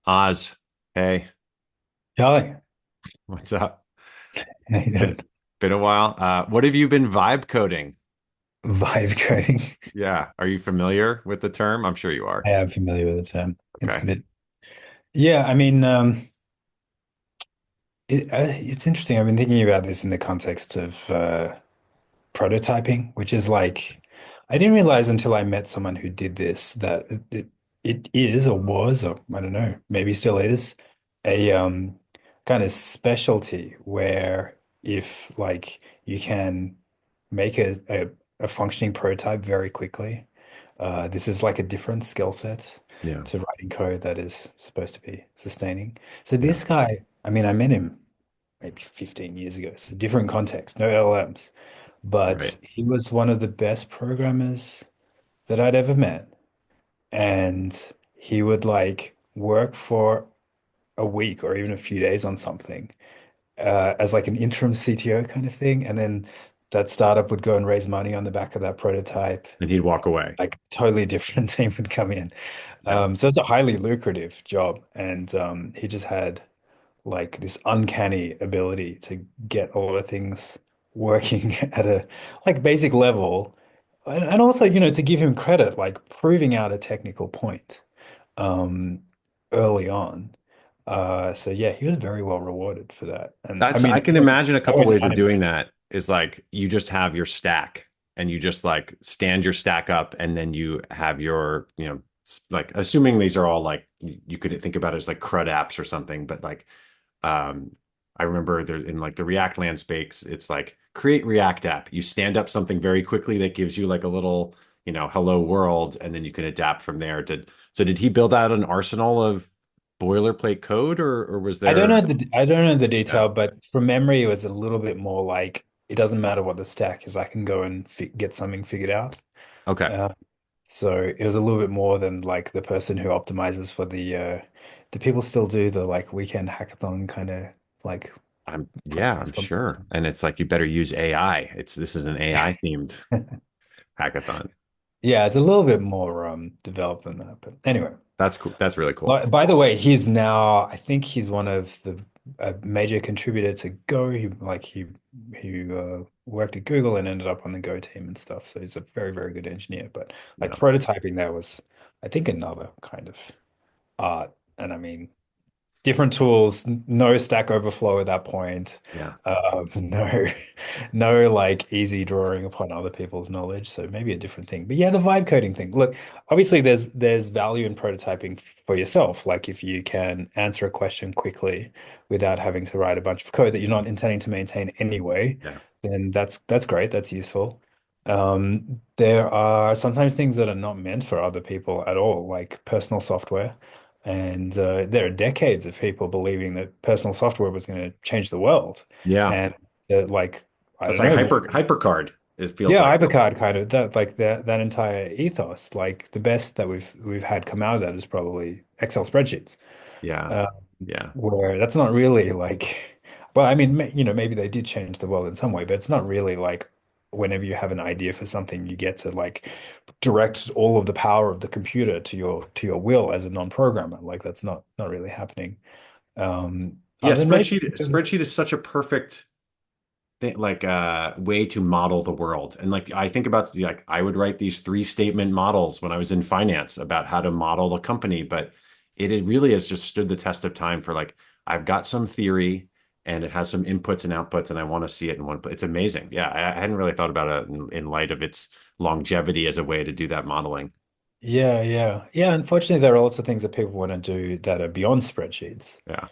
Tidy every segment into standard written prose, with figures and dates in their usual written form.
Oz, hey, Charlie, what's up? how you Been doing? been a while. What have you been vibe coding? Vibe coding. Yeah, are you familiar with the term? I'm sure you are. I am familiar with the term. It's Okay. a bit, yeah. I mean, it's interesting. I've been thinking about this in the context of prototyping, which is like, I didn't realize until I met someone who did this that it is or was, or I don't know, maybe still is a kind of specialty where if like you can make a functioning prototype very quickly. This is like a different skill set Yeah. to writing code that is supposed to be sustaining. So Yeah. this guy, I mean, I met him maybe 15 years ago. It's a different context, no LLMs, Right. but he was one of the best programmers that I'd ever met. And he would like work for a week or even a few days on something as like an interim CTO kind of thing. And then that startup would go and raise money on the back of that prototype. And he'd walk away. Like totally different team would come in. Yeah. So it's a highly lucrative job. And he just had like this uncanny ability to get a lot of things working at a like basic level. And also, to give him credit, like proving out a technical point um, early on. So yeah, he was very well rewarded for that. And I I mean, can imagine a I couple went ways of doing unimpressed. that is like you just have your stack and you just like stand your stack up and then you have your, like assuming these are all like you could think about it as like CRUD apps or something, but like Um, I remember there in like the React land space, it's like create React app. You stand up something very quickly that gives you like a little, hello world, and then you can adapt from there. Did he build out an arsenal of boilerplate code or was there? I don't know the Yeah. detail, but from memory, it was a little bit more like it doesn't matter what the stack is. I can go and fi get something figured out. Okay. Uh, so it was a little bit more than like the person who optimizes for the. Do people still do the like weekend hackathon kind of like Yeah, I'm projects? sure. And it's like you better use AI. This is an AI themed hackathon. Yeah, it's a little bit more developed than that. But anyway. That's cool. That's really cool. By the way, he's now, I think he's one of the a major contributor to Go. He worked at Google and ended up on the Go team and stuff. So he's a very, very good engineer. But like Yeah. prototyping, that was, I think, another kind of art. And I mean, different tools, no Stack Overflow at that point. Yeah. No, no like easy drawing upon other people's knowledge. So maybe a different thing. But yeah, the vibe coding thing. Look, obviously there's value in prototyping for yourself. Like if you can answer a question quickly without having to write a bunch of code that you're not intending to maintain anyway, Yeah. then that's great. That's useful. There are sometimes things that are not meant for other people at all, like personal software. And there are decades of people believing that personal software was going to change the world. Yeah. And like, I That's don't like know, hypercard, it feels yeah, like. Hypercard kind of that like that entire ethos, like the best that we've had come out of that is probably Excel spreadsheets. Yeah. Uh, Yeah. where that's not really like, well, I mean, maybe they did change the world in some way, but it's not really like whenever you have an idea for something, you get to like direct all of the power of the computer to your will as a non-programmer. Like that's not really happening. Yeah, Other than maybe, spreadsheet is such a perfect thing, like way to model the world. And like I think about like I would write these three statement models when I was in finance about how to model a company, but it really has just stood the test of time for like I've got some theory and it has some inputs and outputs and I want to see it in one place. It's amazing. Yeah, I hadn't really thought about it in light of its longevity as a way to do that modeling. yeah. Unfortunately, there are lots of things that people want to do that are beyond spreadsheets. Yeah.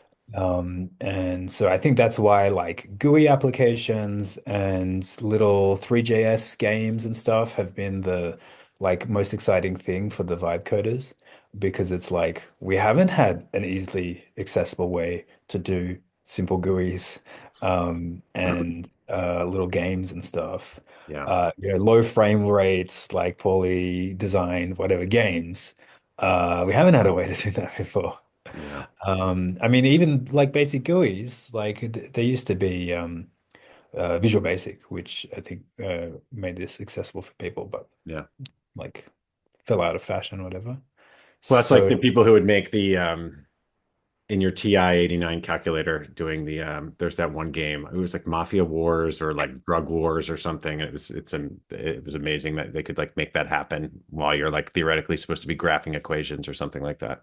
And so I think that's why like GUI applications and little 3JS games and stuff have been the like most exciting thing for the vibe coders because it's like we haven't had an easily accessible way to do simple GUIs and little games and stuff. Yeah. Low frame rates, like poorly designed, whatever games. We haven't had a way to do that before. Yeah. I mean, even like basic GUIs, like there used to be Visual Basic, which I think made this accessible for people, but Yeah. like fell out of fashion or whatever. Well, that's like So the people who would make the in your TI 89 calculator doing the there's that one game. It was like Mafia Wars or like Drug Wars or something. It was amazing that they could like make that happen while you're like theoretically supposed to be graphing equations or something like that.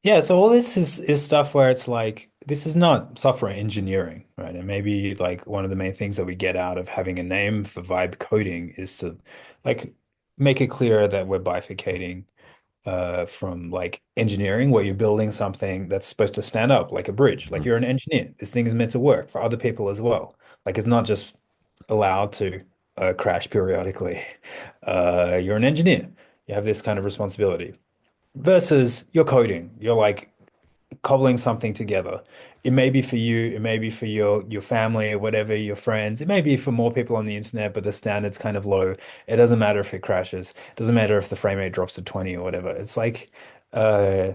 Yeah, so all this is stuff where it's like this is not software engineering, right? And maybe like one of the main things that we get out of having a name for vibe coding is to like make it clear that we're bifurcating from like engineering where you're building something that's supposed to stand up like a bridge. Like Mhm. you're an engineer. This thing is meant to work for other people as well. Like it's not just allowed to crash periodically. You're an engineer. You have this kind of responsibility. Versus you're coding. You're like cobbling something together. It may be for you, it may be for your family or whatever, your friends. It may be for more people on the internet, but the standard's kind of low. It doesn't matter if it crashes. It doesn't matter if the frame rate drops to 20 or whatever. It's like uh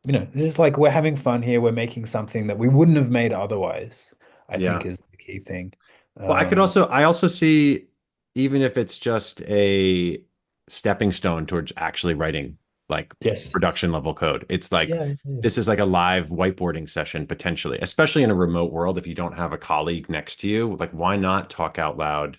it's just like we're having fun here. We're making something that we wouldn't have made otherwise, I think Yeah. is the key thing. Well, Um I also see, even if it's just a stepping stone towards actually writing like yes. production level code, it's like Yeah, yeah. this is like a live whiteboarding session potentially, especially in a remote world. If you don't have a colleague next to you, like why not talk out loud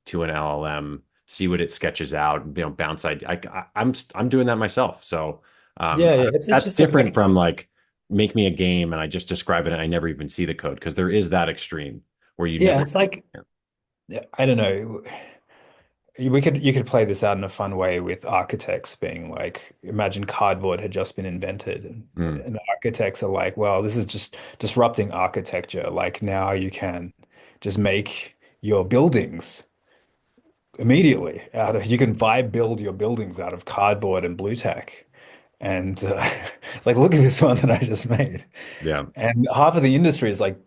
to an LLM, see what it sketches out, bounce I'm doing that myself. So Yeah, yeah. It's that's just different like from like make me a game and I just describe it and I never even see the code because there is that extreme where you yeah, never. it's like I don't know. You could play this out in a fun way with architects being like, imagine cardboard had just been invented, Mm, and the architects are like, well, this is just disrupting architecture. Like now you can just make your buildings immediately out of you can vibe build your buildings out of cardboard and blue tack. And it's like, look at this one that I just made. yeah, And half of the industry is like,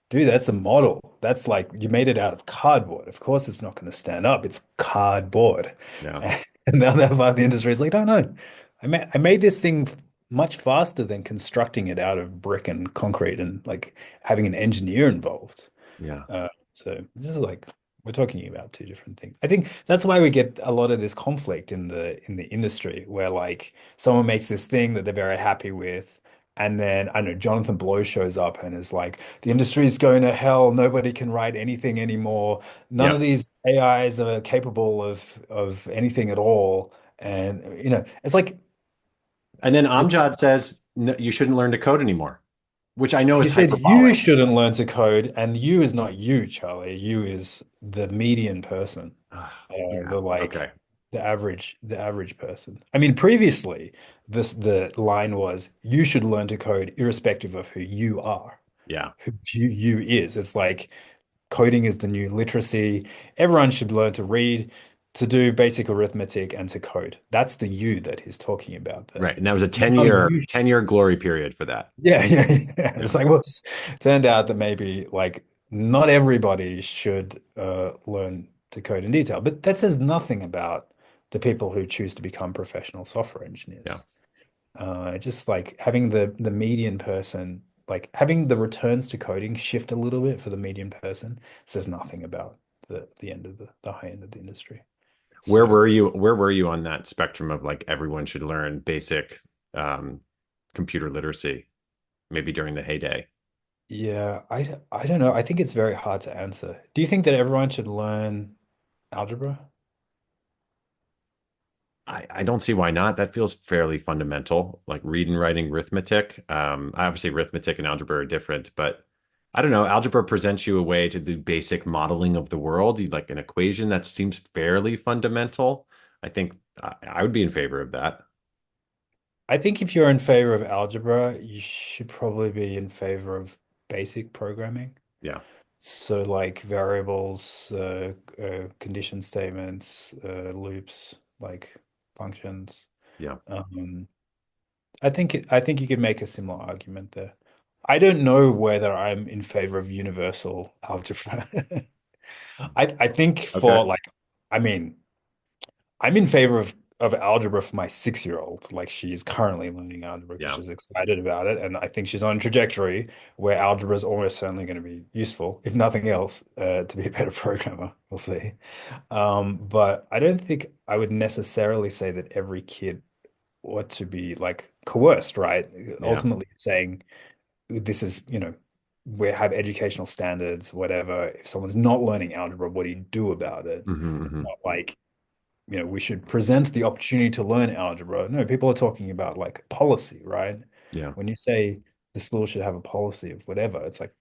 dude, that's a model. That's like you made it out of cardboard. Of course, it's not going to stand up. It's cardboard. yeah, And now that part of the industry is like, no, no. I made this thing much faster than constructing it out of brick and concrete and like having an engineer involved. yeah. So this is like we're talking about two different things. I think that's why we get a lot of this conflict in the industry where like someone makes this thing that they're very happy with, and then I know Jonathan Blow shows up and is like, the industry is going to hell. Nobody can write anything anymore. None of Yeah. these AIs are capable of anything at all. And it's like And then it's Amjad says no, you shouldn't learn to code anymore, which I know he is said you hyperbolic. shouldn't learn to code, and you is not you, Charlie. You is the median person. Yeah. The Okay. like the average person. I mean, previously the line was you should learn to code irrespective of who you are, Yeah. who you is. It's like coding is the new literacy. Everyone should learn to read, to do basic arithmetic, and to code. That's the you that he's talking about there. Right. And that was a Now you 10-year glory period for that. yeah, yeah, yeah. Yeah. It's like, well, it's turned out that maybe like not everybody should learn to code in detail, but that says nothing about the people who choose to become professional software Yeah. engineers. Just like having the median person, like having the returns to coding shift a little bit for the median person says nothing about the end of the high end of the industry. It's just Where were you on that spectrum of like everyone should learn basic um, computer literacy, maybe during the heyday? yeah, I don't know. I think it's very hard to answer. Do you think that everyone should learn algebra? I don't see why not. That feels fairly fundamental, like read and writing arithmetic. Obviously, arithmetic and algebra are different, but I don't know. Algebra presents you a way to do basic modeling of the world, like an equation that seems fairly fundamental. I think I would be in favor of that. I think if you're in favor of algebra, you should probably be in favor of basic programming. Yeah, So like variables, condition statements, loops, like functions. yeah. Um, I think you could make a similar argument there. I don't know whether I'm in favor of universal algebra. I think Okay. for like, I mean, I'm in favor of algebra for my 6-year-old. Like she is currently learning algebra because Yeah. she's excited about it, and I think she's on a trajectory where algebra is almost certainly going to be useful, if nothing else, to be a better programmer. We'll see. But I don't think I would necessarily say that every kid ought to be like coerced, right? Yeah. Ultimately saying this is, we have educational standards, whatever. If someone's not learning algebra, what do you do about it? Hmm, hmm. Not like, we should present the opportunity to learn algebra. No, people are talking about like policy, right? Yeah. When you say the school should have a policy of whatever, it's like,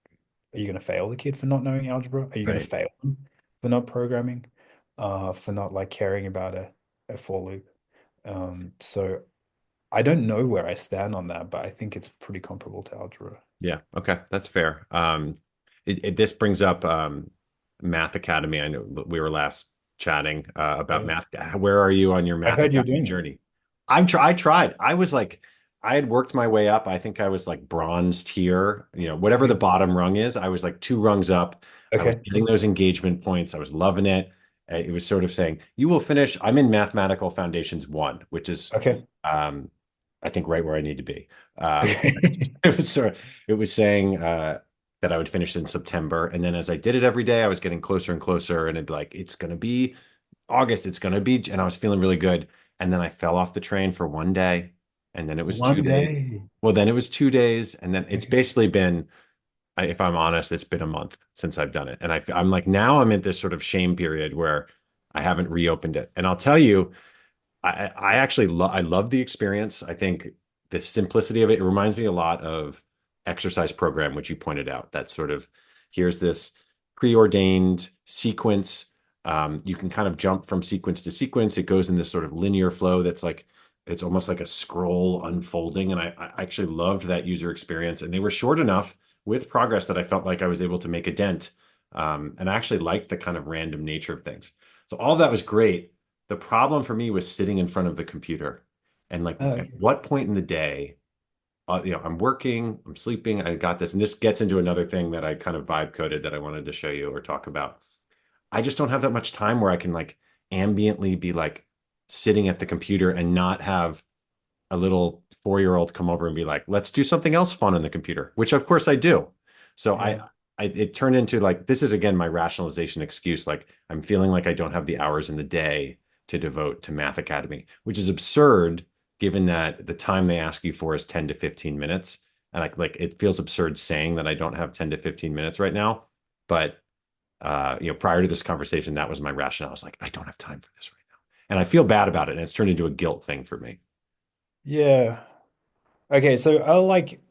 are you going to fail the kid for not knowing algebra? Are you going to Right. fail them for not programming? For not like caring about a for loop? So I don't know where I stand on that, but I think it's pretty comparable to algebra. Yeah. Okay. That's fair. This brings up Mathacademy. I know we were last chatting about Yeah. math. Where are you on your I heard you're Mathacademy doing that. journey? I tried. I was like, I had worked my way up. I think I was like bronze tier, whatever the Okay. bottom rung is. I was like two rungs up. I was Okay. getting those engagement points. I was loving it. It was sort of saying, you will finish. I'm in Mathematical Foundations 1, which is, Okay. um, I think, right where I need to be. Okay. It was sort of, it was saying that I would finish in September. And then as I did it every day, I was getting closer and closer. And it'd be like, it's going to be August. It's going to be. And I was feeling really good. And then I fell off the train for one day. And then it was two One days. day. Well, then it was 2 days. And then it's Okay. basically been, if I'm honest, it's been a month since I've done it. And I'm like, now I'm in this sort of shame period where I haven't reopened it. And I'll tell you, I actually I love the experience. I think the simplicity of it, it reminds me a lot of exercise program, which you pointed out. That sort of here's this preordained sequence. You can kind of jump from sequence to sequence. It goes in this sort of linear flow that's like it's almost like a scroll unfolding. And I actually loved that user experience. And they were short enough with progress that I felt like I was able to make a dent. And I actually liked the kind of random nature of things. So all that was great. The problem for me was sitting in front of the computer and like Oh, at okay. what point in the day, I'm working, I'm sleeping, I got this. And this gets into another thing that I kind of vibe coded that I wanted to show you or talk about. I just don't have that much time where I can like ambiently be like sitting at the computer and not have a little 4-year-old come over and be like, let's do something else fun on the computer, which of course I do. So Yeah. it turned into like, this is again my rationalization excuse. Like I'm feeling like I don't have the hours in the day to devote to Mathacademy, which is absurd given that the time they ask you for is 10 to 15 minutes. And like it feels absurd saying that I don't have 10 to 15 minutes right now. But prior to this conversation, that was my rationale. I was like, I don't have time for this right now. And I feel bad about it. And it's turned into a guilt thing for me. Yeah. Okay, so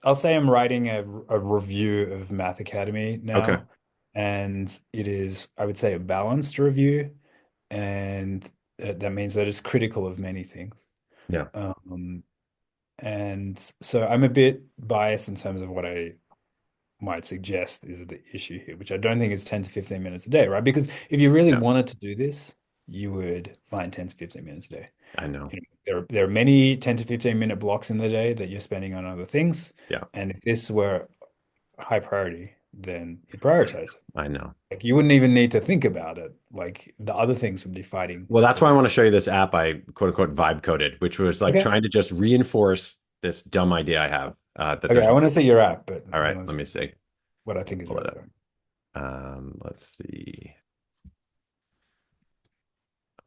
I'll say I'm writing a review of Math Academy Okay. now, and it is, I would say, a balanced review, and that means that it's critical of many things. Yeah. Um, and so I'm a bit biased in terms of what I might suggest is the issue here, which I don't think is 10 to 15 minutes a day, right? Because if you really Yeah. wanted to do this, you would find 10 to 15 minutes a day. I know. There are many 10 to 15-minute blocks in the day that you're spending on other things. Yeah. And if this were high priority, then you'd prioritize it. I know. Like you wouldn't even need to think about it. Like the other things would be fighting Well, that's why I over. want to show you this app I quote unquote vibe coded, which was like Okay. trying to just reinforce this dumb idea I have that Okay, there's I want to see your app, but all I right, want to let me see see. what I think is Pull it yours. up. Let's see.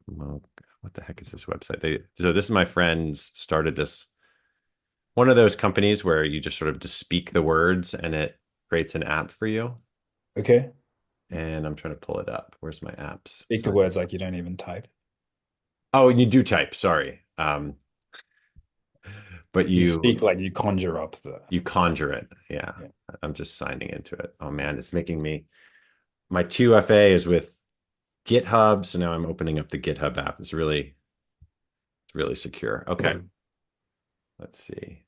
Well, what the heck is this website? So this is my friends started this one of those companies where you just sort of just speak the words and it creates an app for you. Okay. And I'm trying to pull it up. Where's my apps? Speak the words like you don't even type. Oh, and you do type, sorry. But You you speak like you conjure up the. you conjure it. Yeah. Yeah. I'm just signing into it. Oh man, it's making me my 2FA is with GitHub. So now I'm opening up the GitHub app. It's really secure. Okay. Let's see.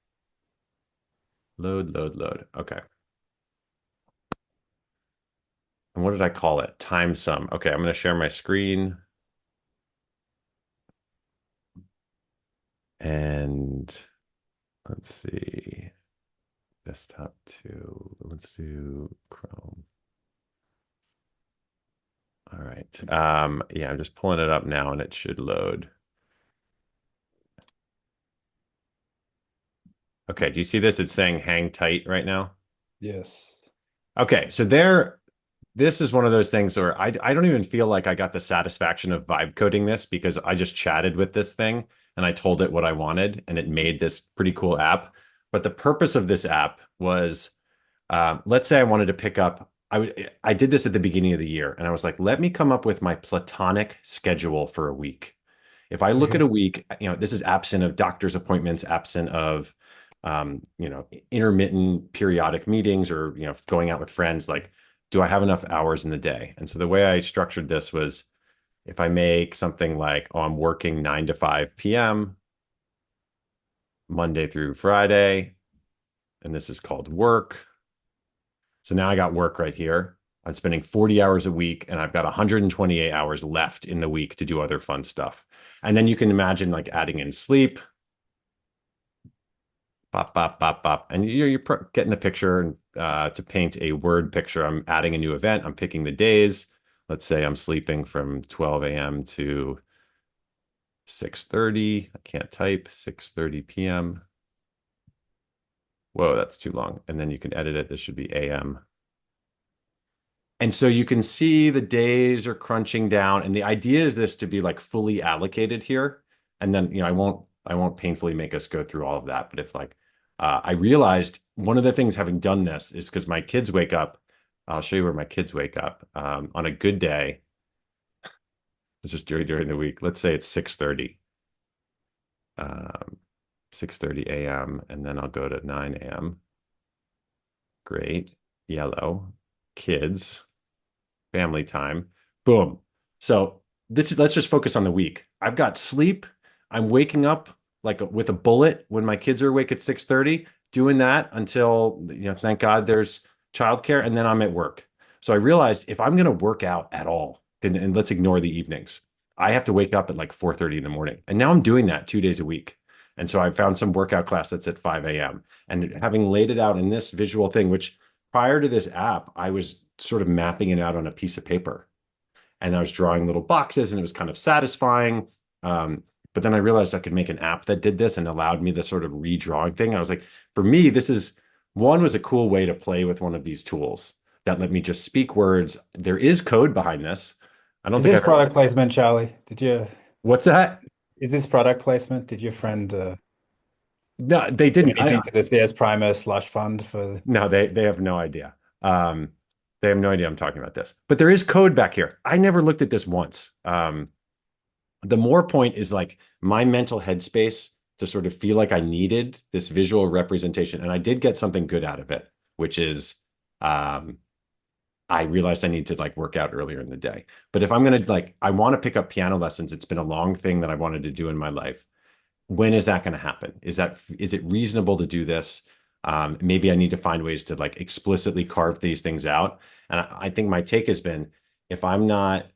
Load, load, load. Okay. And what did I call it? Time sum. Okay, I'm going to share my screen and let's see. Desktop 2. Let's do Chrome. All right. Yeah, I'm just pulling it up now and it should load. Okay, do you see this? It's saying hang tight right now. Yes. Okay, so this is one of those things where I don't even feel like I got the satisfaction of vibe coding this because I just chatted with this thing. and I told it what I wanted, and it made this pretty cool app. But the purpose of this app was, let's say I wanted to pick up. I did this at the beginning of the year, and I was like, let me come up with my platonic schedule for a week. If I look at Okay. a week, this is absent of doctor's appointments, absent of, intermittent periodic meetings or, going out with friends. Like, do I have enough hours in the day? And so the way I structured this was if I make something like, oh, I'm working 9 to 5 p.m., Monday through Friday, and this is called work. So now I got work right here. I'm spending 40 hours a week and I've got 128 hours left in the week to do other fun stuff. And then you can imagine like adding in sleep, bop, bop, bop, bop. And you're getting the picture. And to paint a word picture, I'm adding a new event. I'm picking the days. Let's say I'm sleeping from 12 a.m. to 6:30. I can't type, 6:30 p.m. Whoa, that's too long. And then you can edit it. This should be a.m. And so you can see the days are crunching down. And the idea is this to be like fully allocated here. And then, I won't painfully make us go through all of that. But if like, I realized one of the things having done this is because my kids wake up, I'll show you where my kids wake up, on a good day. This is during the week. Let's say it's 6:30, um, 6:30 a.m. And then I'll go to 9 a.m. Great. Yellow. Kids. Family time. Boom. So let's just focus on the week. I've got sleep. I'm waking up like with a bullet when my kids are awake at 6:30, doing that until, thank God there's childcare, and then I'm at work. So I realized if I'm going to work out at all, and let's ignore the evenings, I have to wake up at like 4:30 in the morning. And now I'm doing that 2 days a week. And so I found some workout class that's at 5 a.m. And having laid it out in this visual thing, which prior to this app, I was sort of mapping it out on a piece of paper and I was drawing little boxes and it was kind of satisfying. But then I realized I could make an app that did this and allowed me the sort of redrawing thing. I was like, for me, one was a cool way to play with one of these tools that let me just speak words. There is code behind this. I don't Is think this I've ever, product placement, Charlie? what's that? Is this product placement? Did your friend No, they do didn't. anything to the CS Primer slush fund for? No, they have no idea. They have no idea I'm talking about this. But there is code back here. I never looked at this once. The more point is like my mental headspace to sort of feel like I needed this visual representation. And I did get something good out of it, which is, um, I realized I need to like work out earlier in the day. But if I'm going to like, I want to pick up piano lessons. It's been a long thing that I wanted to do in my life. When is that going to happen? Is it reasonable to do this? Maybe I need to find ways to like explicitly carve these things out. And I think my take has been, if I'm not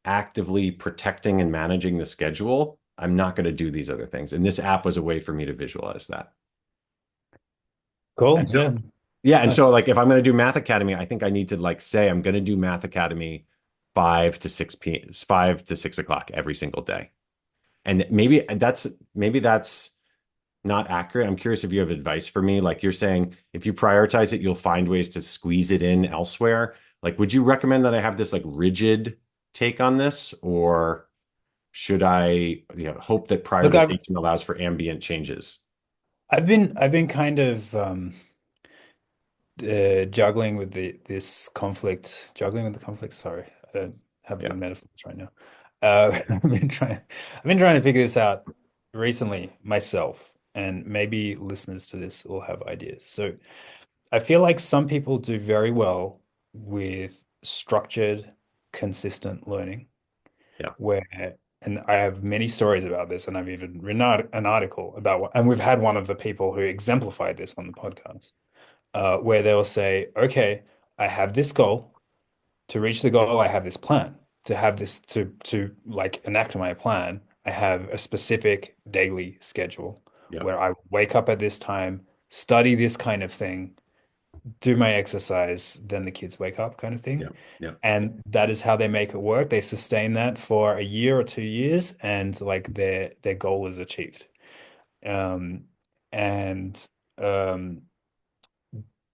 actively protecting and managing the schedule, I'm not going to do these other things. And this app was a way for me to visualize that. And Cool. so, Yeah. yeah. And so Nice. like if I'm going to do Math Academy, I think I need to like say I'm going to do Math Academy 5 to 6 o'clock every single day. And maybe that's not accurate. I'm curious if you have advice for me. Like you're saying, if you prioritize it, you'll find ways to squeeze it in elsewhere. Like, would you recommend that I have this like rigid take on this, or should I, hope that Look, prioritization allows for ambient changes? I've been kind of juggling with juggling with the conflict. Sorry, I don't have Yeah, good metaphors right now. I've been trying to figure this out recently myself, and maybe listeners to this will have ideas. So I feel like some people do very well with structured, consistent learning, yeah, where, and I have many stories about this, and I've even written an article about what, and we've had one of the people who exemplified this on the podcast, where they'll say, okay, I have this goal. To reach the goal, I have this plan. To have this to like enact my plan, I have a specific daily schedule yeah, where I wake up at this time, study this kind of thing, do my exercise, then the kids wake up kind of yeah, thing. yeah, And that is how they make it work. They sustain that for a year or 2 years, and like their goal is achieved. Um, and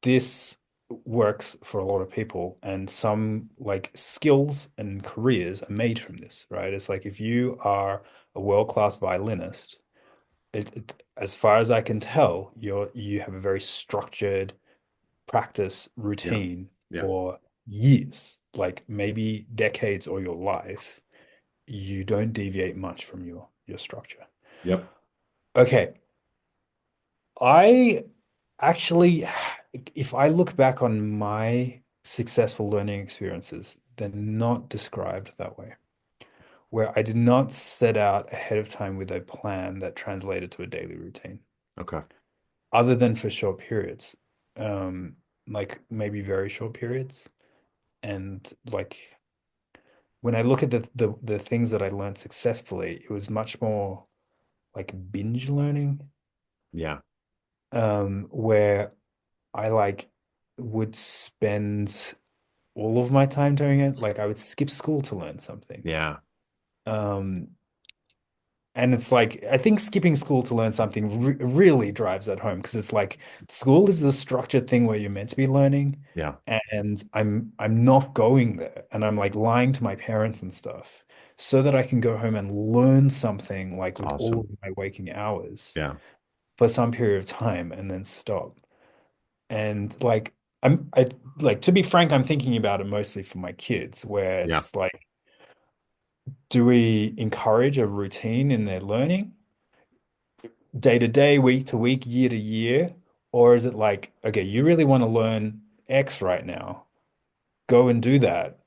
this works for a lot of people, and some like skills and careers are made from this, right? It's like if you are a world-class violinist, as far as I can tell, you have a very structured practice Yeah. routine Yeah. for years, like maybe decades or your life. You don't deviate much from your structure. Yep. Okay, I actually, if I look back on my successful learning experiences, they're not described that way, where I did not set out ahead of time with a plan that translated to a daily routine, Okay. other than for short periods, um, like maybe very short periods. And like when I look at the things that I learned successfully, it was much more like binge learning, Yeah. where I like would spend all of my time doing it. Like I would skip school to learn something. Yeah. Um, and it's like I think skipping school to learn something re really drives that home because it's like school is the structured thing where you're meant to be learning, Yeah. and I'm not going there, and I'm like lying to my parents and stuff so that I can go home and learn something like It's with all of awesome. my waking hours Yeah. for some period of time and then stop. And like I like to be frank, I'm thinking about it mostly for my kids, where Yeah. it's like, do we encourage a routine in their learning, day to day, week to week, year to year? Or is it like, okay, you really want to learn X right now, go and do that.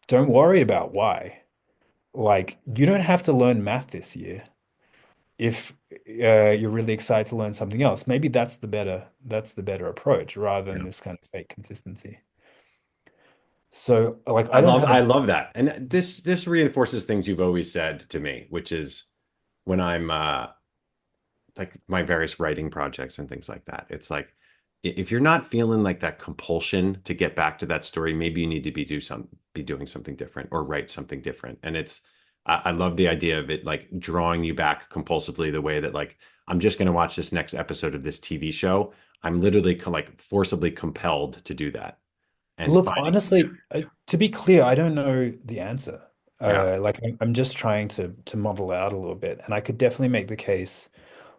Don't worry about why. Like, you don't have to learn math this year if you're really excited to learn something else. Maybe that's the better approach rather than Yeah. this kind of fake consistency. So, like, I don't have a I love that. And this reinforces things you've always said to me, which is when I'm like my various writing projects and things like that. It's like if you're not feeling like that compulsion to get back to that story, maybe you need to be doing something different or write something different. And I love the idea of it like drawing you back compulsively the way that like I'm just going to watch this next episode of this TV show. I'm literally like forcibly compelled to do that and look, finding, honestly, to be clear, I don't know the answer. yeah, Like, I'm just trying to model out a little bit, and I could definitely make the case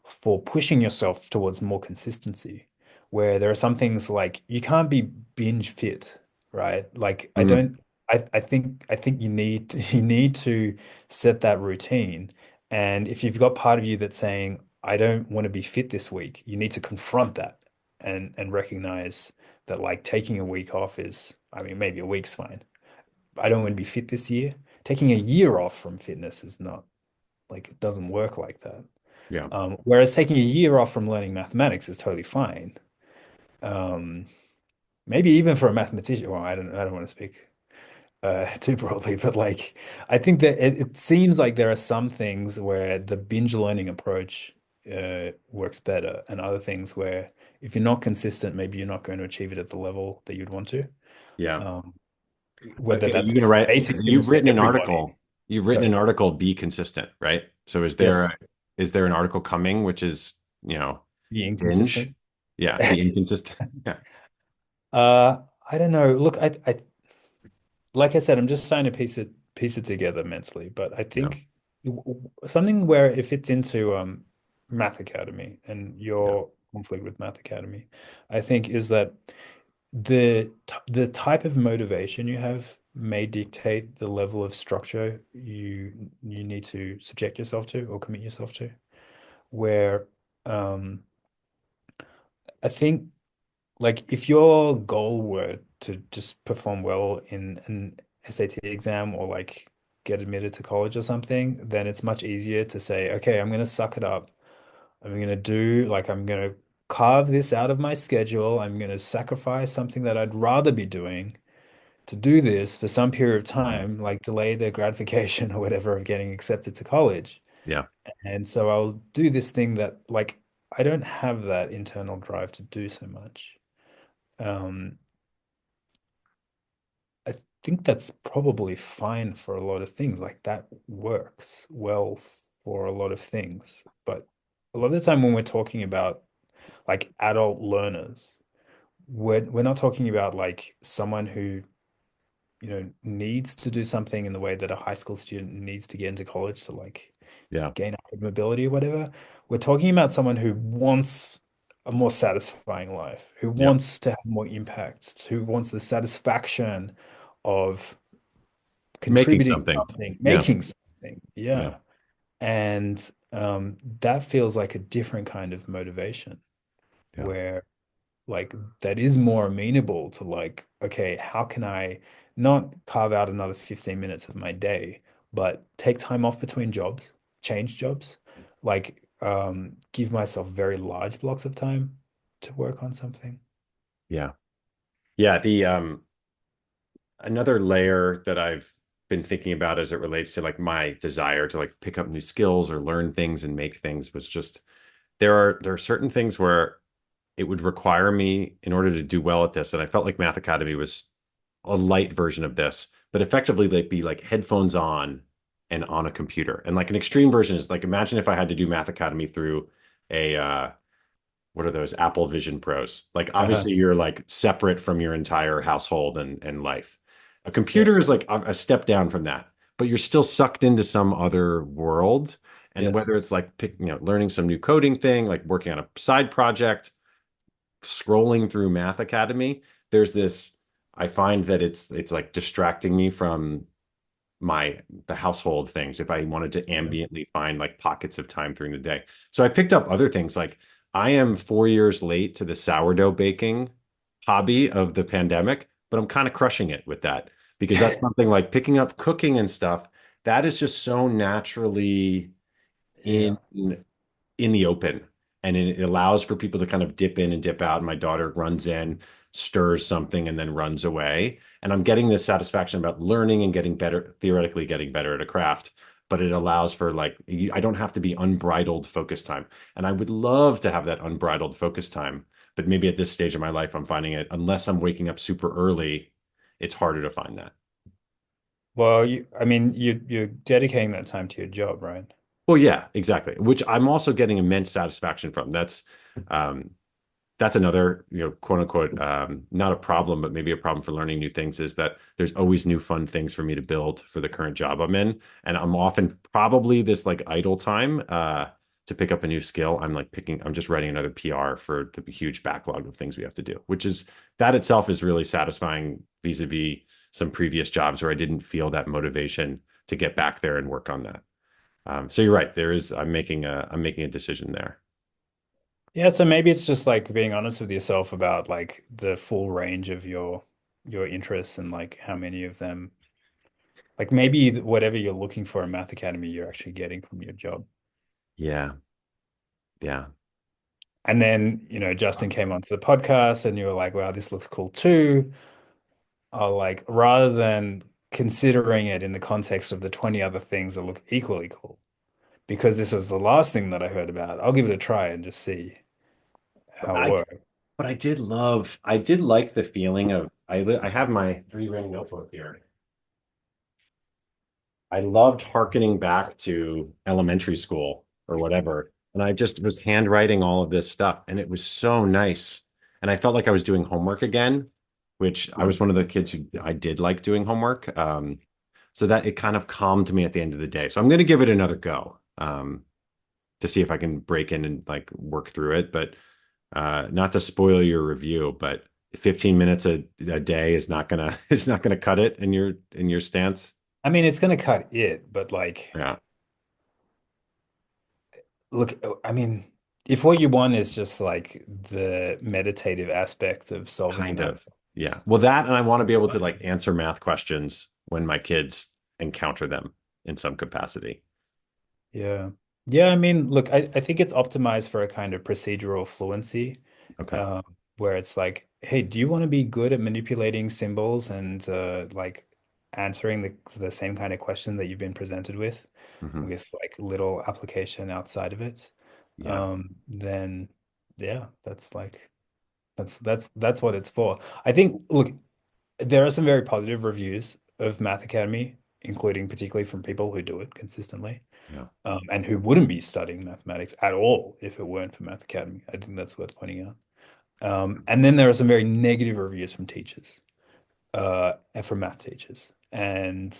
for pushing yourself towards more consistency, where there are some things like you can't be binge fit, right? Like I mm, don't I think you need to set that routine. And if you've got part of you that's saying, I don't want to be fit this week, you need to confront that and recognize that like taking a week off is, I mean, maybe a week's fine. I don't want to be fit this year. Taking a year off from fitness is not like it doesn't work like that. yeah, Whereas taking a year off from learning mathematics is totally fine. Um, Maybe even for a mathematician. Well, I don't want to speak too broadly, but like I think that it seems like there are some things where the binge learning approach works better, and other things where if you're not consistent, maybe you're not going to achieve it at the level that you'd want to. yeah. Um, But Whether are that's you gonna write? basic You've fitness for written an everybody. article. You've written an Sorry. article. Be consistent, right? So Yes, is there an article coming which is be binge? inconsistent. Yeah, be inconsistent. Yeah, I don't know. Look, I like I said, I'm just trying to piece it together mentally, but I yeah, think something where it fits into Math Academy and yeah, your conflict with Math Academy, I think is that the type of motivation you have may dictate the level of structure you need to subject yourself to or commit yourself to. Where um, I think like if your goal were to just perform well in an SAT exam or like get admitted to college or something, then it's much easier to say, okay, I'm gonna suck it up. I'm gonna carve this out of my schedule. I'm gonna sacrifice something that I'd rather be doing to do this for some period of time, like delay the gratification or whatever of getting accepted to college. yeah. And so I'll do this thing that like I don't have that internal drive to do so much. Um, I think that's probably fine for a lot of things. Like that works well for a lot of things. But a lot of the time when we're talking about like adult learners, we're not talking about like someone who, needs to do something in the way that a high school student needs to get into college to like Yeah. gain upward mobility or whatever. We're talking about someone who wants a more satisfying life, who Yeah. wants to have more impact, who wants the satisfaction of Making contributing something. something, Yeah. making something. Yeah. Yeah. And that feels like a different kind of motivation Yeah. where like that is more amenable to like, okay, how can I not carve out another 15 minutes of my day, but take time off between jobs, change jobs, like give myself very large blocks of time to work on something. Yeah. Yeah. The another layer that I've been thinking about as it relates to like my desire to like pick up new skills or learn things and make things was just there are certain things where it would require me in order to do well at this, and I felt like Math Academy was a light version of this, but effectively they'd be like headphones on and on a computer. And like an extreme version is like imagine if I had to do Math Academy through a what are those Apple Vision Pros? Like Uh-huh. obviously you're like separate from your entire household and life. A Yeah. computer is like a step down from that, but you're still sucked into some other world. And Yes. whether it's like learning some new coding thing, like working on a side project, scrolling through Math Academy, there's this, I find that it's like distracting me from the household things if I wanted to Yeah. ambiently find like pockets of time during the day. So I picked up other things like I am 4 years late to the sourdough baking hobby of the pandemic, but I'm kind of crushing it with that because that's something like picking up cooking and stuff that is just so naturally in Yeah. in the open, and it allows for people to kind of dip in and dip out. And my daughter runs in, stirs something, and then runs away. And I'm getting this satisfaction about learning and getting better, theoretically getting better at a craft. But it allows for like I don't have to be unbridled focus time, and I would love to have that unbridled focus time. But maybe at this stage of my life, I'm finding it unless I'm waking up super early, it's harder to find that. Well, I mean, you're dedicating that time to your job, right? Well, yeah, exactly. Which I'm also getting immense satisfaction from. Um, that's another, quote unquote, not a problem, but maybe a problem for learning new things is that there's always new fun things for me to build for the current job I'm in. And I'm often probably this like idle time to pick up a new skill. I'm just writing another PR for the huge backlog of things we have to do, which is that itself is really satisfying vis-a-vis some previous jobs where I didn't feel that motivation to get back there and work on that. So you're right. I'm making a decision there. Yeah, so maybe it's just like being honest with yourself about like the full range of your interests and like how many of them like maybe whatever you're looking for in Math Academy you're actually getting from your job. Yeah. Yeah. And then, you know, Justin came onto the podcast and you were like, wow, this looks cool too. Or like rather than considering it in the context of the 20 other things that look equally cool, because this was the last thing that I heard about, I'll give it a try and just see But how it works. I did like the feeling of, I have my three ring notebook here. I loved hearkening back to elementary school or whatever. And I just was handwriting all of this stuff. And it was so nice. And I felt like I was doing homework again, which I was one of the kids who I did like doing homework. So that it kind of calmed me at the end of the day. So I'm going to give it another go to see if I can break in and like work through it. But not to spoil your review, but 15 minutes a day is not gonna is not gonna cut it in your stance. I mean, it's going to cut it, but like, Yeah, look, I mean, if what you want is just like the meditative aspect of solving kind math of. Yeah. problems. Well, that and I want to be able to like answer math questions when my kids encounter them in some capacity. Yeah. Yeah, I mean, look, I think it's optimized for a kind of procedural fluency, Okay. um, where it's like, hey, do you want to be good at manipulating symbols and like answering the same kind of question that you've been presented Hmm. with like little application outside of it? Yeah. Then yeah, that's like that's what it's for. I think, look, there are some very positive reviews of Math Academy, including particularly from people who do it consistently, Yeah. and who wouldn't be studying mathematics at all if it weren't for Math Academy. I think that's worth pointing out. And then there are some very negative reviews from teachers, and from math teachers. And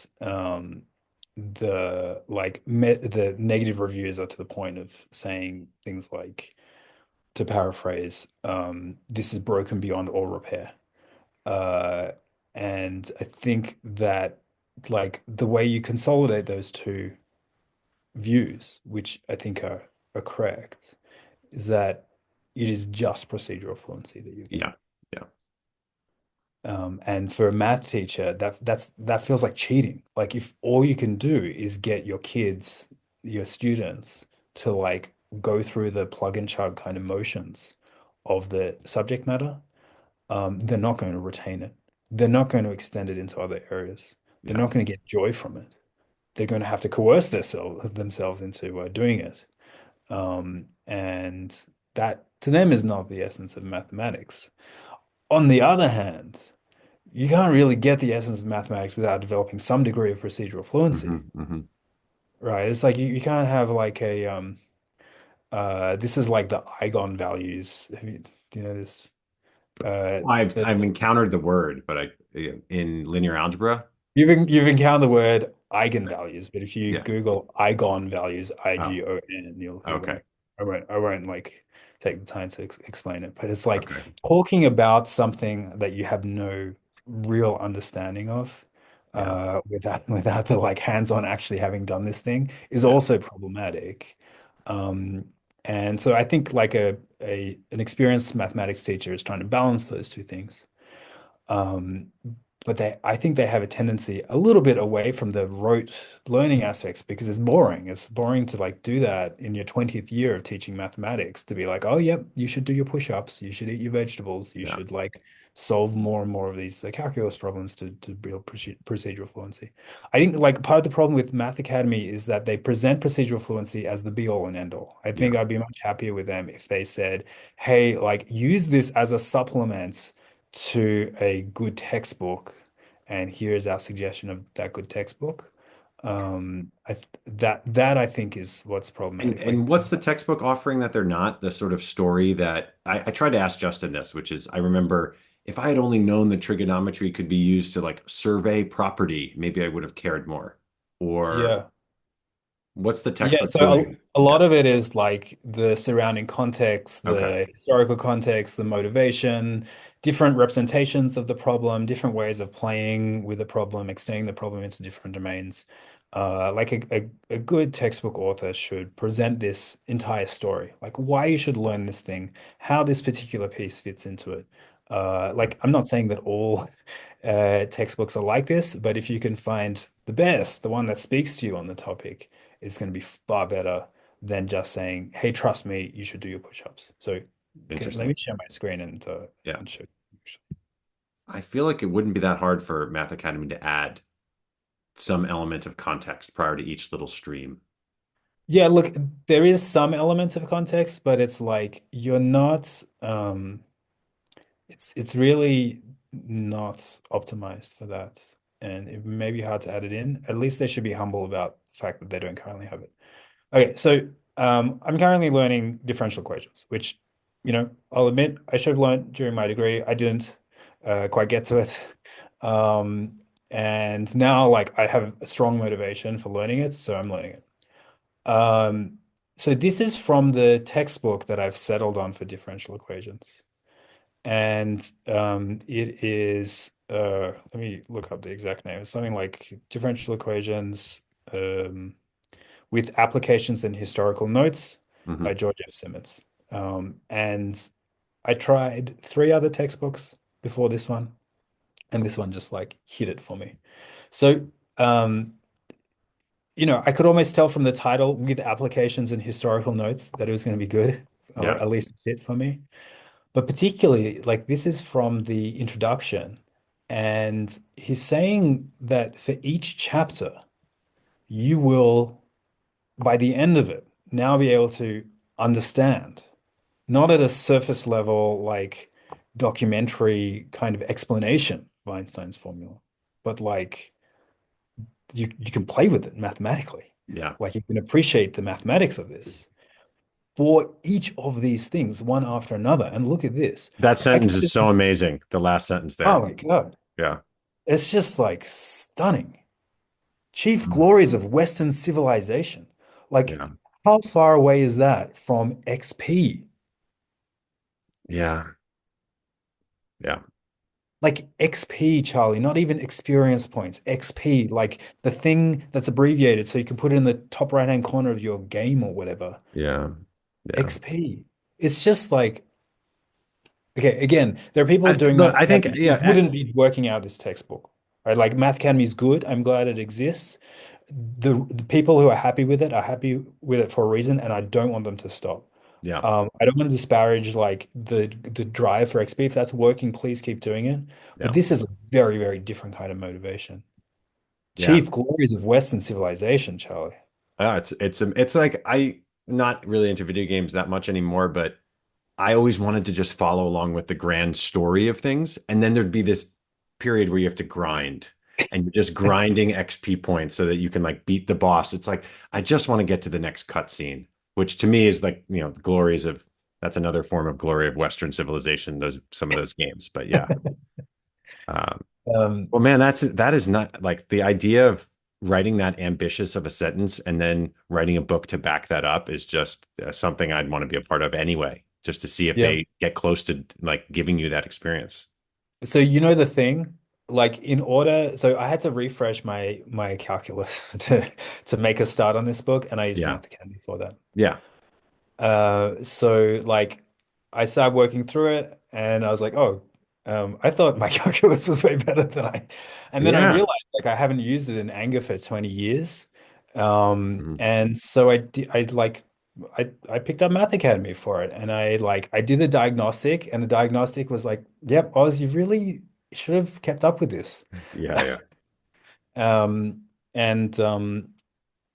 the negative reviews are to the point of saying things like, to paraphrase, this is broken beyond all repair. Uh, and I think that like the way you consolidate those two views, which I think are correct, is that it is just procedural fluency that you're Yeah. getting. Yeah. And for a math teacher, that feels like cheating. Like if all you can do is get your kids, your students, to like go through the plug and chug kind of motions of the subject matter, they're not going to retain it. They're not going to extend it into other areas. They're Yeah. not going to get joy from it. They're going to have to coerce themselves into doing it. And that to them is not the essence of mathematics. On the other hand, you can't really get the essence of mathematics without developing some degree of procedural fluency, Hmm. right? It's like you can't have like a this is like the eigen values. Do you know this? The I've encountered the word, but in linear algebra. You've encountered the word eigenvalues, but if you Yeah. Google eigenvalues, Oh, IGON, you okay. won't. I won't like take the time to explain it. But it's like Okay. talking about something that you have no real understanding of, Yeah. without the like hands-on actually having done this thing is Yeah. also problematic. Um, and so I think like an experienced mathematics teacher is trying to balance those two things. Um, but I think they have a tendency a little bit away from the rote learning aspects because it's boring. It's boring to like do that in your 20th year of teaching mathematics to be like, oh, yep, you should do your push-ups, you should eat your vegetables, you Yeah. should like solve more and more of these calculus problems to build procedural fluency. I think like part of the problem with Mathacademy is that they present procedural fluency as the be all and end all. I Yeah. think I'd be much happier with them if they said, hey, like use this as a supplement to a good textbook, and here's our suggestion of that good textbook. That I think is what's problematic. Like, And what's the textbook offering that they're not? The sort of story that I tried to ask Justin this, which is I remember if I had only known that trigonometry could be used to like survey property, maybe I would have cared more. Or yeah. what's the Yeah, textbook so doing? a Yeah. lot of it is like the surrounding context, Okay. the historical context, the motivation, different representations of the problem, different ways of playing with the problem, extending the problem into different domains. Like a good textbook author should present this entire story, like why you should learn this thing, how this particular piece fits into it. Like I'm not saying that all textbooks are like this, but if you can find the best, the one that speaks to you on the topic is going to be far better than just saying, "Hey, trust me, you should do your push-ups." So, let Interesting. me share my screen Yeah. and show you. I feel like it wouldn't be that hard for Math Academy to add some element of context prior to each little stream. Yeah, look, there is some element of context, but it's like you're not. It's really not optimized for that, and it may be hard to add it in. At least they should be humble about the fact that they don't currently have it. Okay, so I'm currently learning differential equations, which, I'll admit I should have learned during my degree. I didn't quite get to it. Um, and now, like, I have a strong motivation for learning it, so I'm learning it. So this is from the textbook that I've settled on for differential equations. And it is, let me look up the exact name. It's something like differential equations. With Applications and Historical Notes Hmm. by George F. Simmons. And I tried three other textbooks before this one, and this one just like hit it for me. So, um, I could almost tell from the title with Applications and Historical Notes that it was going to be good, or Yeah. at least fit for me. But particularly, like this is from the introduction, and he's saying that for each chapter, you will by the end of it, now be able to understand, not at a surface level, like documentary kind of explanation of Einstein's formula, but like you can play with it mathematically. Yeah. Like you can appreciate the mathematics of this for each of these things, one after another. And look at this. That I can sentence is just, so amazing. The last sentence oh there. my God, Yeah. it's just like stunning. chief Mm. glories of Western civilization. Like, Yeah. how far away is that from XP? Yeah. Yeah. Like XP, Charlie, not even experience points. XP, like the thing that's abbreviated so you can put it in the top right-hand corner of your game or whatever. Yeah. Yeah. XP. It's just like, okay, again, there are people doing Look, Math I think, Academy who yeah, wouldn't be working out this textbook, right? Like Math Academy is good. I'm glad it exists. The people who are happy with it are happy with it for a reason, and I don't want them to stop. yeah, I don't want to disparage like the drive for XP. If that's working, please keep doing it. But yeah, this is a very, very different kind of motivation. yeah. Chief glories of Western civilization, Charlie. It's like not really into video games that much anymore, but I always wanted to just follow along with the grand story of things. And then there'd be this period where you have to grind and you're just grinding XP points so that you can like beat the boss. It's like, I just want to get to the next cutscene, which to me is like, the glories of that's another form of glory of Western civilization, those some of those games. But yeah. Um, Um, well, man, that is not like the idea of writing that ambitious of a sentence and then writing a book to back that up is just something I'd want to be a part of anyway, just to see if yeah. they get close to like giving you that experience. So you know the thing, like in order, so I had to refresh my calculus to make a start on this book, and I used Yeah. Math Academy for that. Yeah. So like I started working through it and I was like, oh, I thought my calculus was way better than and then I Yeah. realized like I haven't used it in anger for 20 years. Mhm. And so I picked up Math Academy for it and I did the diagnostic and the diagnostic was like, yep, Oz, you really should have kept up with this. Yeah. Yeah. Um,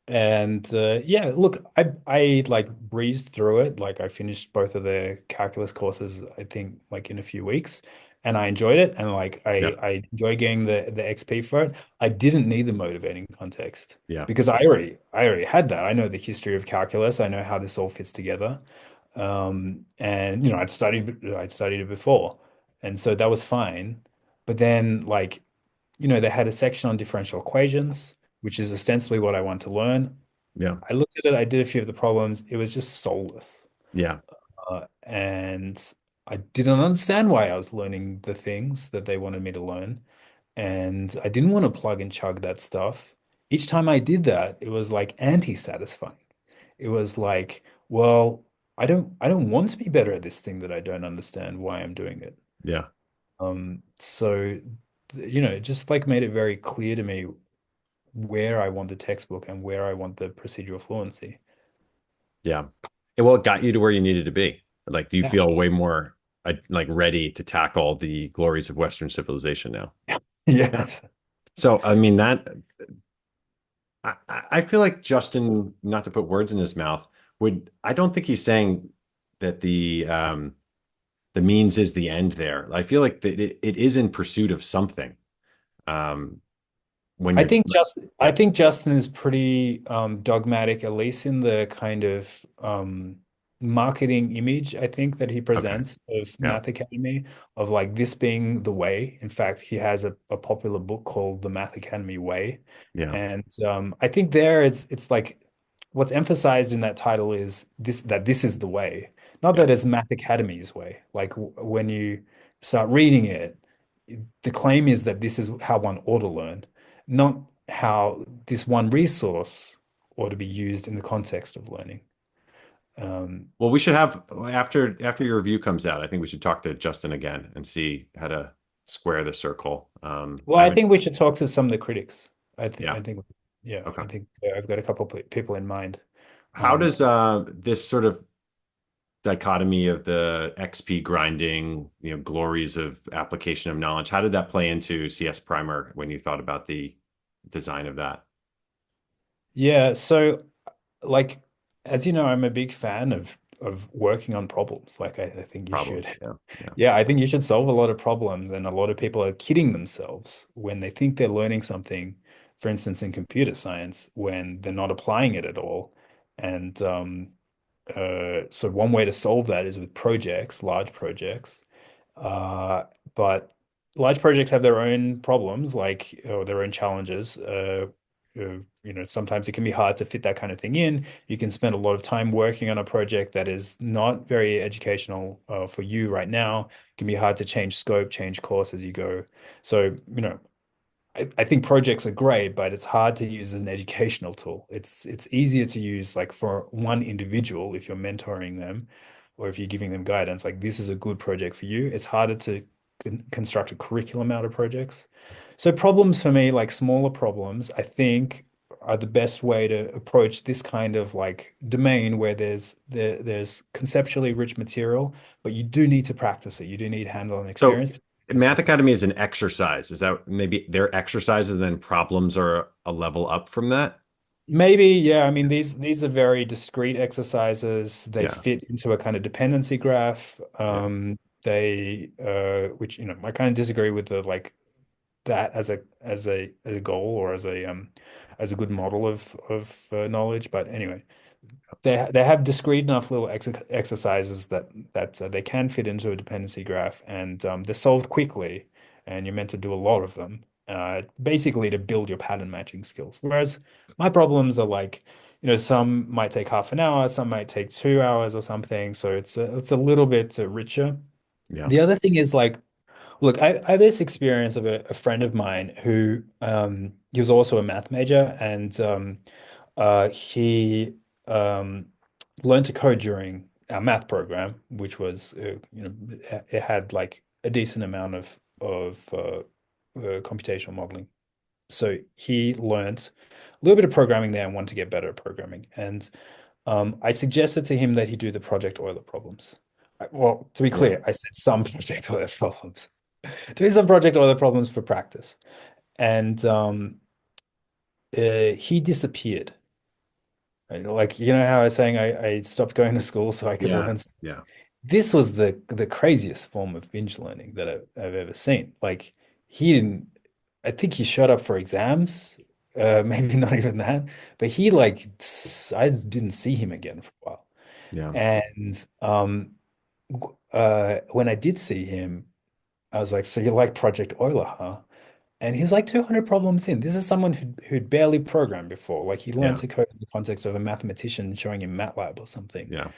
and yeah, look, I like breezed through it. Like I finished both of the calculus courses, I think, like in a few weeks, and I enjoyed it. And like Yeah. I enjoy getting the XP for it. I didn't need the motivating context Yeah. because I already had that. I know the history of calculus. I know how this all fits together. And I'd studied it before, and so that was fine. But then like they had a section on differential equations, which is ostensibly what I want to learn. Yeah. I looked at it, I did a few of the problems. It was just soulless. Yeah. And I didn't understand why I was learning the things that they wanted me to learn. And I didn't want to plug and chug that stuff. Each time I did that, it was like anti-satisfying. It was like, well, I don't want to be better at this thing that I don't understand why I'm doing it. Yeah. So it just like made it very clear to me where I want the textbook and where I want the procedural fluency. Yeah. Well, it got you to where you needed to be. Like, do you Yeah. feel way more like ready to tackle the glories of Western civilization now? Yeah. Yes. So, I mean, I feel like Justin, not to put words in his mouth, I don't think he's saying that the means is the end there. I feel like that it is in pursuit of something. Um, when I you're, think just I yeah, think Justin is pretty dogmatic, at least in the kind of marketing image I think that he okay, presents of yeah, Math Academy, of like this being the way. In fact, he has a popular book called The Math Academy Way. yeah, And I think there it's like what's emphasized in that title is this is the way. Not yeah, that it's Math Academy's way. Like when you start reading it, the claim is that this is how one ought to learn, not how this one resource ought to be used in the context of learning. Um, Well, we should have after your review comes out. I think we should talk to Justin again and see how to square the circle. well, I I haven't, think we should talk to some of the critics. yeah, I think, yeah, okay. I think I've got a couple of people in mind. How Um, does this sort of dichotomy of the XP grinding, glories of application of knowledge, how did that play into CS Primer when you thought about the design of that yeah, so like as you know, I'm a big fan of working on problems. Like I think you should. problems? Yeah, yeah, Yeah, I think you should solve a lot of problems, and a lot of people are kidding themselves when they think they're learning something, for instance, in computer science, when they're not applying it at all. And so one way to solve that is with projects, large projects. Uh, but large projects have their own problems, like or their own challenges. sometimes it can be hard to fit that kind of thing in. You can spend a lot of time working on a project that is not very educational for you right now. It can be hard to change scope, change course as you go. So, I think projects are great, but it's hard to use as an educational tool. It's easier to use like for one individual if you're mentoring them or if you're giving them guidance, like this is a good project for you. It's harder to construct a curriculum out of projects. So problems for me, like smaller problems, I think are the best way to approach this kind of like domain where there's conceptually rich material, but you do need to practice it. You do need hands-on So experience. Math Academy is an exercise. Is that maybe their exercises and then problems are a level up from that? Maybe, yeah. I mean, these are very discrete exercises. They Yeah. fit into a kind of dependency graph. Yeah. Which I kind of disagree with the like that as a goal or as a good model of knowledge. But anyway, they have discrete enough little exercises that they can fit into a dependency graph, and they're solved quickly, and you're meant to do a lot of them, basically to build your pattern matching skills. Whereas my problems are like, some might take half an hour, some might take 2 hours or something. So it's a little bit richer. Yeah. The other thing is like, look, I have this experience of a friend of mine who he was also a math major, and he um, learned to code during our math program, which was it had like a decent amount of computational modeling. So he learned a little bit of programming there and wanted to get better at programming. And I suggested to him that he do the Project Euler problems. Well, to be Yeah. clear, I said some Project Euler problems. Do some Project Euler problems for practice. And he disappeared. Right? Like, how I was saying I stopped going to school so I could Yeah. learn. Yeah. This was the craziest form of binge learning that I've ever seen. Like he didn't, I think he showed up for exams, maybe not even that, but he like, I didn't see him again for a while. Yeah. And when I did see him, I was like, so you like Project Euler, huh? And he was like 200 problems in. This is someone who'd barely programmed before. Like he learned Yeah. to code in the context of a mathematician showing him MATLAB or something. Yeah.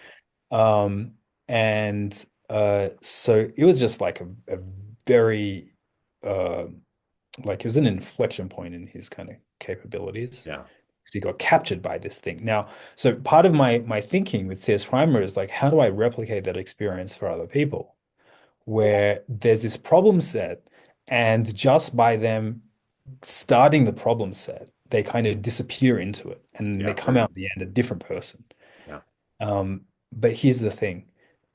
Um, and so it was just like a very uh, like it was an inflection point in his kind of capabilities Yeah. because he got captured by this thing. Now, so part of my thinking with CS Primer is like, how do I replicate that experience for other people? Where there's this problem set, and just by them starting the problem set, they kind of disappear into it and they Yeah. come Very, out at the end a different person. yeah. But here's the thing.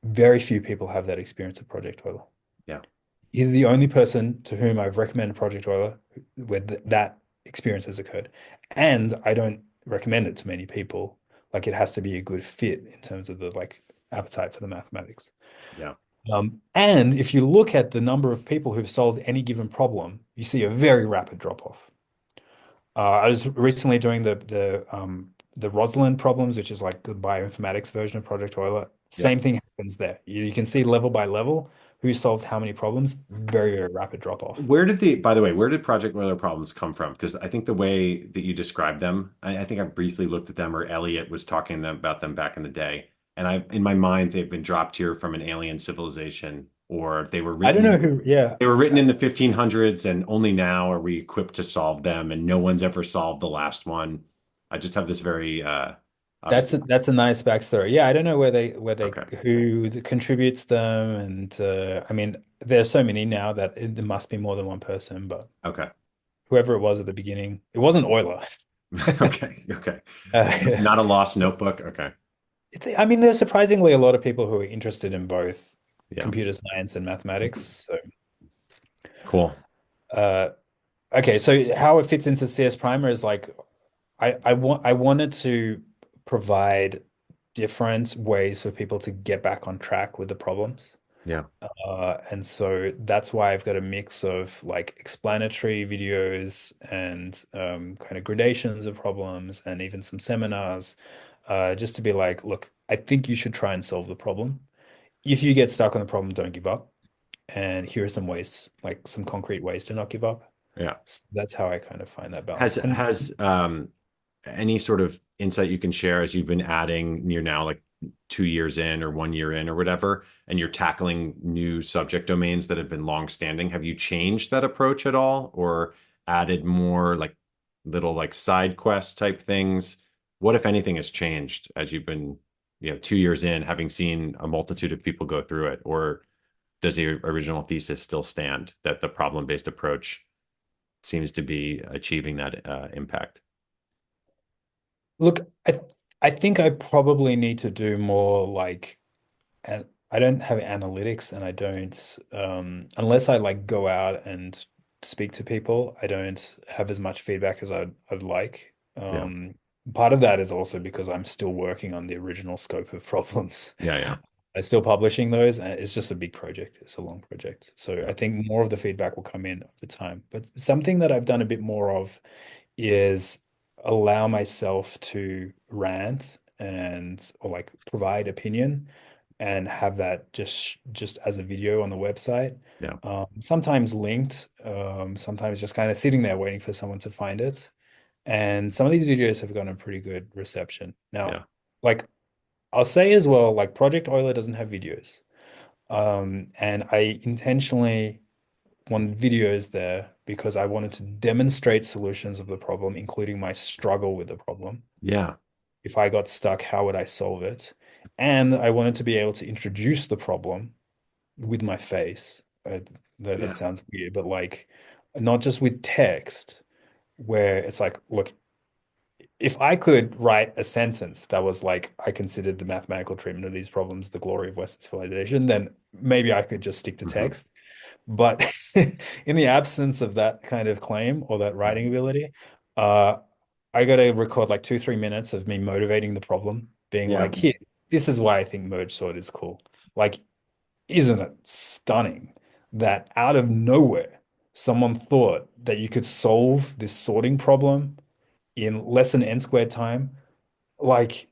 Very few people have that experience of Project Euler. Yeah. He's the only person to whom I've recommended Project Euler where that experience has occurred. And I don't recommend it to many people. Like it has to be a good fit in terms of the like appetite for the mathematics. Yeah. And if you look at the number of people who've solved any given problem, you see a very rapid drop off. I was recently doing the Rosalind problems, which is like the bioinformatics version of Project Euler. Yeah. Same thing happens there. You can see level by level who solved how many problems. Very, very rapid drop off. By the way, where did Project Euler problems come from? Because I think the way that you described them, I think I briefly looked at them, or Elliot was talking about them back in the day. And in my mind, they've been dropped here from an alien civilization, or I don't know who, yeah, they were written in the 1500s, and only now are we equipped to solve them, and no one's ever solved the last one. I just have this very that's obviously. a nice backstory. Yeah, I don't know where they Okay. who contributes them, and I mean, there's so many now that there must be more than one person, but Okay. whoever it was at the beginning, it wasn't Euler. Okay. Okay. Uh, Not a lost notebook. Okay. I mean, there's surprisingly a lot of people who are interested in both Yeah. computer science and mathematics. So, Cool. uh, okay, so how it fits into CS Primer is like I wanted to provide different ways for people to get back on track with the problems. Yeah. And so that's why I've got a mix of like explanatory videos and kind of gradations of problems and even some seminars, just to be like, look, I think you should try and solve the problem. If you get stuck on the problem, don't give up. And here are some ways, like some concrete ways to not give up. Yeah. So that's how I kind of find that Has balance. And has any sort of insight you can share as you've been adding, you're now like 2 years in or 1 year in or whatever, and you're tackling new subject domains that have been long standing? Have you changed that approach at all or added more like little like side quest type things? What, if anything, has changed as you've been, 2 years in, having seen a multitude of people go through it? Or does the original thesis still stand that the problem-based approach seems to be achieving that impact? look, I think I probably need to do more like, and I don't have analytics, and I don't unless I like go out and speak to people, I don't have as much feedback as I'd like. Yeah. Part of that is also because I'm still working on the original scope of problems. Yeah. Yeah. I'm still publishing those, and it's just a big project. It's a long project. So Yeah. I think more of the feedback will come in over time. But something that I've done a bit more of is allow myself to rant and or like provide opinion and have that just as a video on the website. Yeah. Sometimes linked, sometimes just kind of sitting there waiting for someone to find it. And some of these videos have gotten a pretty good reception. Now, Yeah. like I'll say as well, like Project Euler doesn't have videos. And I intentionally wanted videos there because I wanted to demonstrate solutions of the problem, including my struggle with the problem. Yeah. If I got stuck, how would I solve it? And I wanted to be able to introduce the problem with my face. That Yeah. sounds weird, but like not just with text, where it's like, look, if I could write a sentence that was like, I considered the mathematical treatment of these problems the glory of Western civilization, then maybe I could just stick to Hmm. text. But in the absence of that kind of claim or that Yeah. writing ability, uh, I got to record like 2, 3 minutes of me motivating the problem, being Yeah. like, here, this is why I think merge sort is cool. Like, isn't it stunning that out of nowhere, someone thought that you could solve this sorting problem in less than n squared time? Like,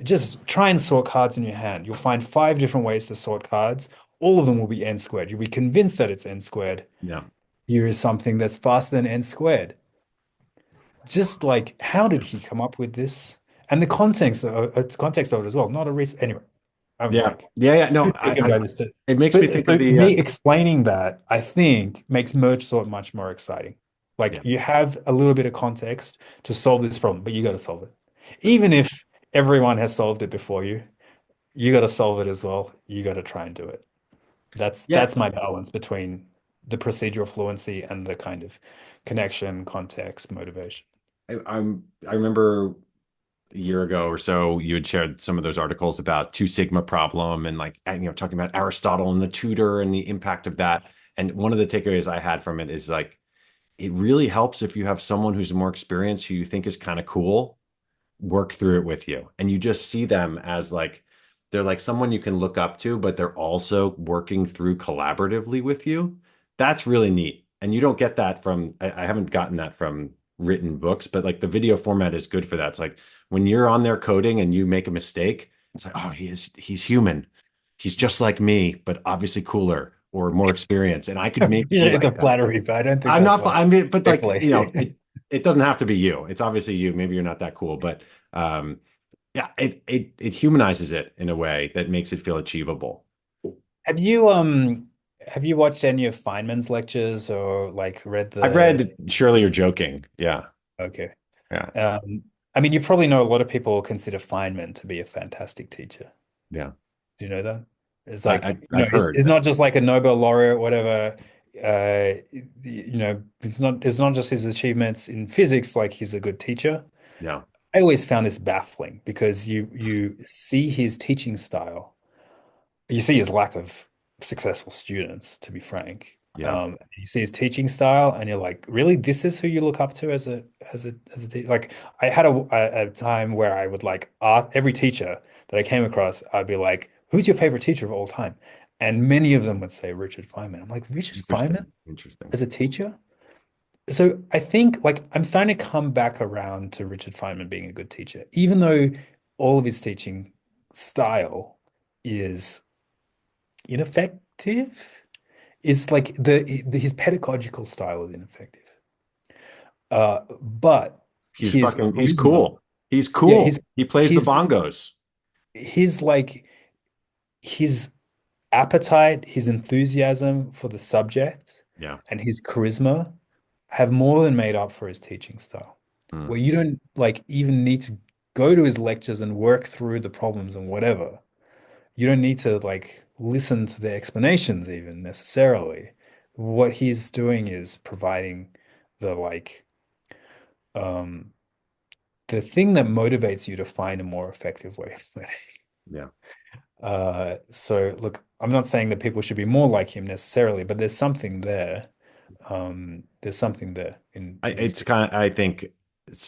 just try and sort cards in your hand. You'll find 5 different ways to sort cards. All of them will be n squared. You'll be convinced that it's n squared. Yeah. Here is something that's faster than n squared. Just like, how did Yeah. he come up with this? And the context of it as well. Not a reason. Anyway, I'm Yeah. like Yeah. Yeah. No, too taken by this. it makes me But think of so the, me explaining that, I think, makes merge sort much more exciting. yeah. Like you have a little bit of context to solve this problem, but you got to solve it. Even if everyone has solved it before you got to solve it as well. You got to try and do it. Yeah. That's my balance between the procedural fluency and the kind of connection, context, motivation. I remember a year ago or so, you had shared some of those articles about two sigma problem and like, talking about Aristotle and the tutor and the impact of that. And one of the takeaways I had from it is like, it really helps if you have someone who's more experienced who you think is kind of cool work through it with you. And you just see them as like, they're like someone you can look up to, but they're also working through collaboratively with you. That's really neat. And you don't get that from, I haven't gotten that from written books, but like the video format is good for that. It's like when you're on there coding and you make a mistake, it's like, oh, he's human. He's just like me, but obviously cooler or more experienced. And I I could maybe be appreciate the like that. flattery, but I don't think I'm that's not, what I mean, but I like, play. it doesn't have to be you. It's obviously you. Maybe you're not that cool, but yeah, it humanizes it in a way that makes it feel achievable. Have you watched any of Feynman's lectures or like read I've the read Surely You're Joking. Yeah. okay. Yeah. I mean you probably know a lot of people consider Feynman to be a fantastic teacher. Yeah. Do you know that? It's I, like, I've heard he's that. not just like a Nobel laureate, whatever. It's not just his achievements in physics, like he's a good teacher. Yeah. I always found this baffling because you see his teaching style, you see his lack of successful students, to be frank. Yeah. You see his teaching style, and you're like, really, this is who you look up to as a teacher? Like, I had a time where I would like ask every teacher that I came across, I'd be like, who's your favorite teacher of all time? And many of them would say Richard Feynman. I'm like, Richard Feynman Interesting. Interesting. as a teacher? So I think like I'm starting to come back around to Richard Feynman being a good teacher, even though all of his teaching style is ineffective. Is like his pedagogical style is ineffective. But his He's charisma, cool. He's yeah, cool. He plays the his bongos. his like his appetite, his enthusiasm for the subject, Yeah. and his charisma have more than made up for his teaching style. Mm, Where you don't like even need to go to his lectures and work through the problems and whatever. You don't need to like listen to the explanations even necessarily. What he's doing is providing the um the thing that motivates you to find a more effective way of learning. yeah. So look, I'm not saying that people should be more like him necessarily, but there's something there. There's something there in his It's teaching. kind of, I think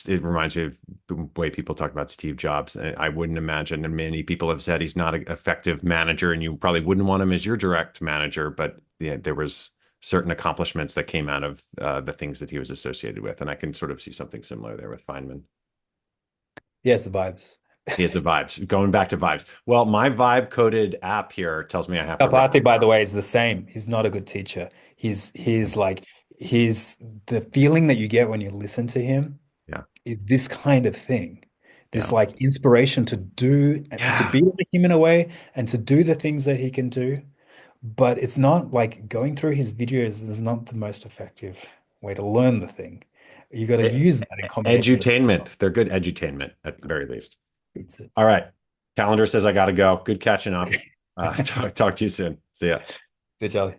it reminds me of the way people talk about Steve Jobs. I wouldn't imagine, and many people have said he's not an effective manager, and you probably wouldn't want him as your direct manager, but yeah, there was certain accomplishments that came out of the things that he was associated with. And I can sort of see something similar there with Feynman. Yes, the vibes. He has the vibes. Going back to vibes. Well, my vibe coded app here tells me I have to run. Kapati, by the way, is the same. He's not a good teacher. He's like he's the feeling that you get when you listen to him Yeah. is this kind of thing. This Yeah. like inspiration to do to Yeah. be like him in a way and to do the things that he can do. But it's not like going through his videos is not the most effective way to learn the thing. You got to E- use that in combination with Edutainment. They're good edutainment at the very least. it's it. All right. Calendar says I got to go. Good catching up. Okay. Talk to you soon. See ya. Good, Charlie.